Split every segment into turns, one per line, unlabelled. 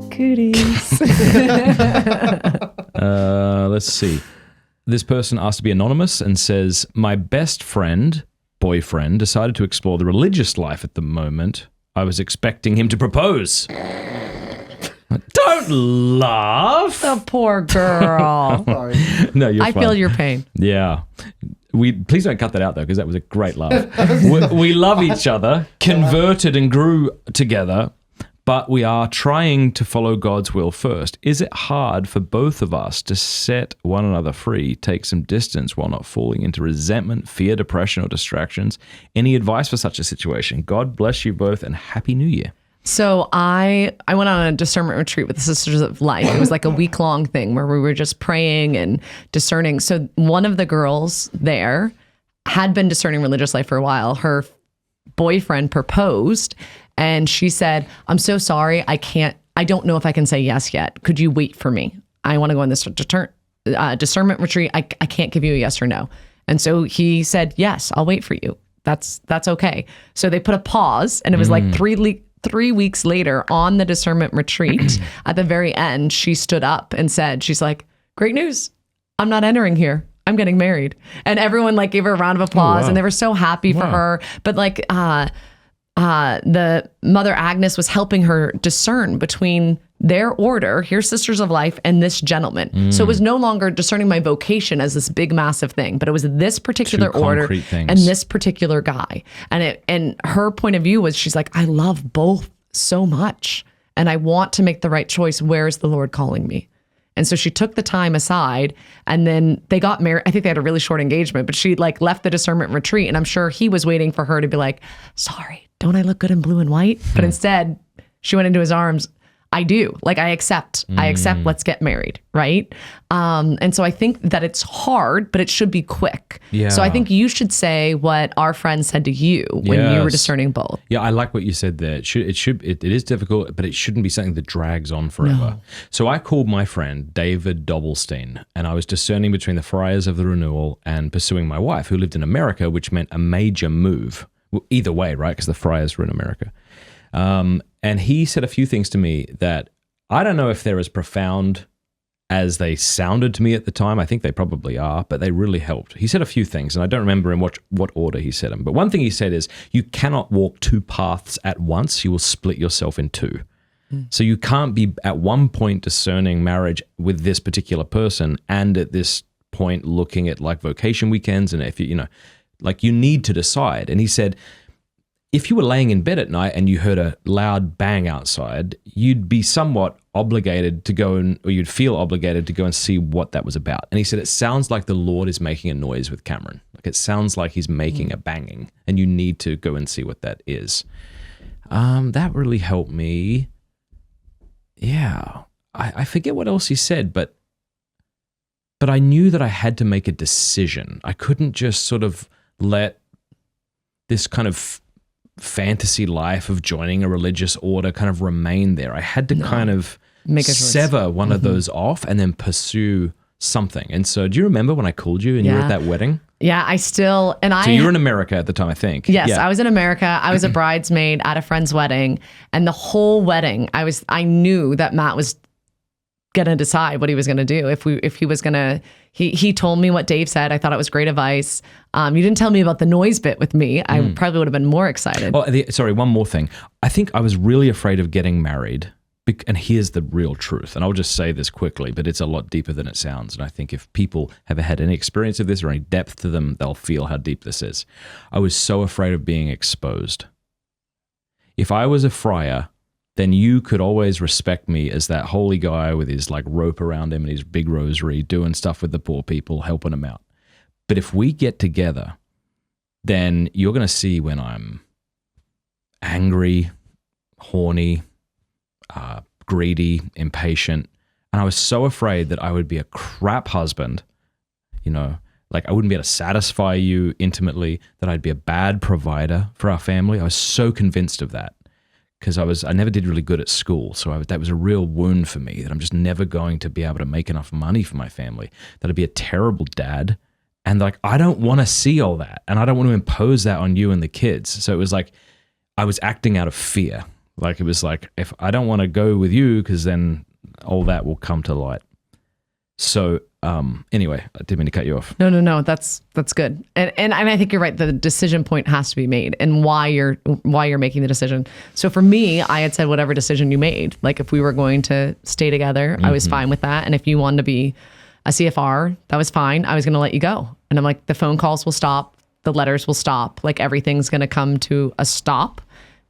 Cooties.
Let's see. This person asked to be anonymous and says, my best friend, boyfriend, decided to explore the religious life at the moment. I was expecting him to propose. Don't laugh.
The poor girl.
Sorry.
No, you're
I
fine.
feel your pain.
Yeah. Please don't cut that out, though, because that was a great laugh. we love each other, converted and grew together, but we are trying to follow God's will first. Is it hard for both of us to set one another free, take some distance while not falling into resentment, fear, depression, or distractions? Any advice for such a situation? God bless you both and Happy New Year.
So I went on a discernment retreat with the Sisters of Life. It was like a week-long thing where we were just praying and discerning. So one of the girls there had been discerning religious life for a while. Her boyfriend proposed and she said, I'm so sorry. I don't know if I can say yes yet. Could you wait for me? I want to go on this discernment retreat. I can't give you a yes or no. And so he said, yes, I'll wait for you. That's okay. So they put a pause and it was like 3 weeks later on the discernment retreat, at the very end, she stood up and said, she's like, great news. I'm not entering here. I'm getting married. And everyone like gave her a round of applause and they were so happy for her. But like the Mother Agnes was helping her discern between their order, here's Sisters of Life, and this gentleman. So it was no longer discerning my vocation as this big, massive thing, but it was this particular order and this particular guy. And her point of view was, she's like, I love both so much, and I want to make the right choice. Where is the Lord calling me? And so she took the time aside, and then they got married. I think they had a really short engagement, but she like left the discernment retreat, and I'm sure he was waiting for her to be like, sorry, don't I look good in blue and white? But instead, she went into his arms. I do. Like, I accept, let's get married, right? And so I think that it's hard, but it should be quick.
Yeah.
So I think you should say what our friend said to you when you were discerning both.
Yeah, I like what you said there. It is difficult, but it shouldn't be something that drags on forever. No. So I called my friend David Dobbelstein, and I was discerning between the Friars of the Renewal and pursuing my wife, who lived in America, which meant a major move. Well, either way, right? Because the Friars were in America. And he said a few things to me that I don't know if they're as profound as they sounded to me at the time. I think they probably are, but they really helped. He said a few things, and I don't remember in what order he said them. But one thing he said is, you cannot walk two paths at once. You will split yourself in two. So you can't be at one point discerning marriage with this particular person and at this point looking at like vocation weekends. And if you need to decide. And he said, if you were laying in bed at night and you heard a loud bang outside, you'd be somewhat obligated to go or you'd feel obligated to go and see what that was about. And he said, it sounds like the Lord is making a noise with Cameron. Like, it sounds like he's making a banging, and you need to go and see what that is. That really helped me. Yeah. I forget what else he said, but I knew that I had to make a decision. I couldn't just sort of let this kind of fantasy life of joining a religious order kind of remain there. I had to kind of sever one of those off and then pursue something. And so do you remember when I called you and you were at that wedding?
Yeah, So you
were in America at the time, I think.
Yes, I was in America. I was a bridesmaid at a friend's wedding, and the whole wedding, I knew that Matt was gonna decide what he was gonna do. If he was gonna, he told me what Dave said. I thought it was great advice. You didn't tell me about the noise bit with me. I probably would have been more excited.
Well, sorry, one more thing. I think I was really afraid of getting married. And here's the real truth. And I'll just say this quickly, but it's a lot deeper than it sounds. And I think if people have had any experience of this or any depth to them, they'll feel how deep this is. I was so afraid of being exposed. If I was a friar, then you could always respect me as that holy guy with his like rope around him and his big rosary, doing stuff with the poor people, helping them out. But if we get together, then you're going to see when I'm angry, horny, greedy, impatient. And I was so afraid that I would be a crap husband, like I wouldn't be able to satisfy you intimately, that I'd be a bad provider for our family. I was so convinced of that. Because I never did really good at school, so that was a real wound for me, that I'm just never going to be able to make enough money for my family, that I'd be a terrible dad, and like I don't want to see all that, and I don't want to impose that on you and the kids. So it was like I was acting out of fear, Like it was like, if I don't want to go with you, because then all that will come to light. So anyway, I didn't mean to cut you off.
No. That's good. And I think you're right. The decision point has to be made, and why you're making the decision. So for me, I had said whatever decision you made. Like if we were going to stay together, I was fine with that. And if you wanted to be a CFR, that was fine. I was going to let you go. And I'm like, the phone calls will stop, the letters will stop, like everything's going to come to a stop,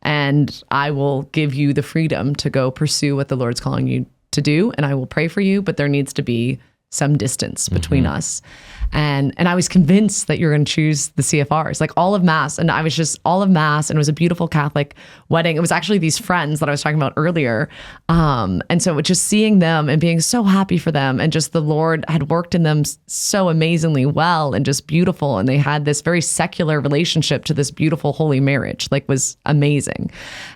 and I will give you the freedom to go pursue what the Lord's calling you to do, and I will pray for you, but there needs to be some distance between us. And I was convinced that you're going to choose the CFRs, like all of Mass. And I was just all of Mass, and it was a beautiful Catholic wedding. It was actually these friends that I was talking about earlier. And so just seeing them and being so happy for them, and just the Lord had worked in them so amazingly well and just beautiful. And they had this very secular relationship to this beautiful holy marriage, like was amazing.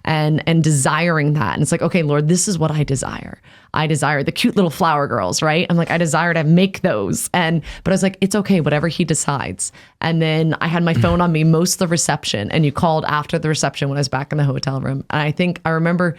And desiring that. And it's like, okay, Lord, this is what I desire. I desire the cute little flower girls, right? I'm like, I desire to make those. But I was like, it's okay, whatever he decides. And then I had my phone on me most of the reception, and you called after the reception when I was back in the hotel room. And I think I remember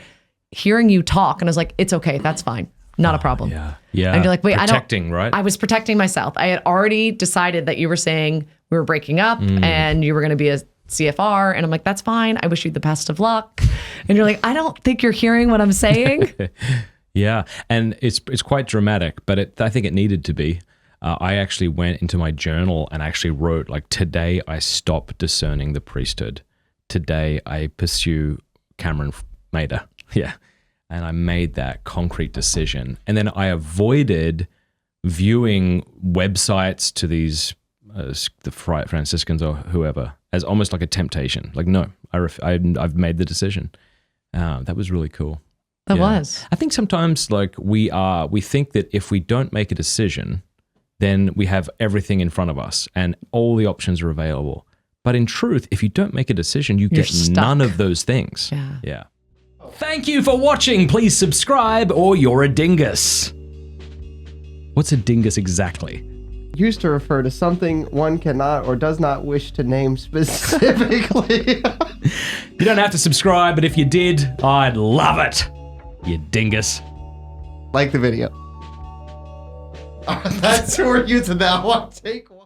hearing you talk, and I was like, it's okay, that's fine. Not a problem.
Yeah.
And you're like, wait,
protecting, right?
I was protecting myself. I had already decided that you were saying we were breaking up and you were going to be a CFR. And I'm like, that's fine. I wish you the best of luck. And you're like, I don't think you're hearing what I'm saying.
Yeah, and it's quite dramatic, but I think it needed to be. I actually went into my journal and actually wrote, like, today I stop discerning the priesthood. Today I pursue Cameron Mader. Yeah, and I made that concrete decision. And then I avoided viewing websites to these, the Franciscans or whoever, as almost like a temptation. Like, no, I've made the decision. That was really cool.
That was.
I think sometimes like we think that if we don't make a decision, then we have everything in front of us and all the options are available. But in truth, if you don't make a decision, you're get stuck. None of those things. Yeah. Thank you for watching. Please subscribe or you're a dingus. What's a dingus exactly?
Used to refer to something one cannot or does not wish to name specifically.
You don't have to subscribe, but if you did, I'd love it. You dingus.
Like the video. That's who we're using that one. Take one.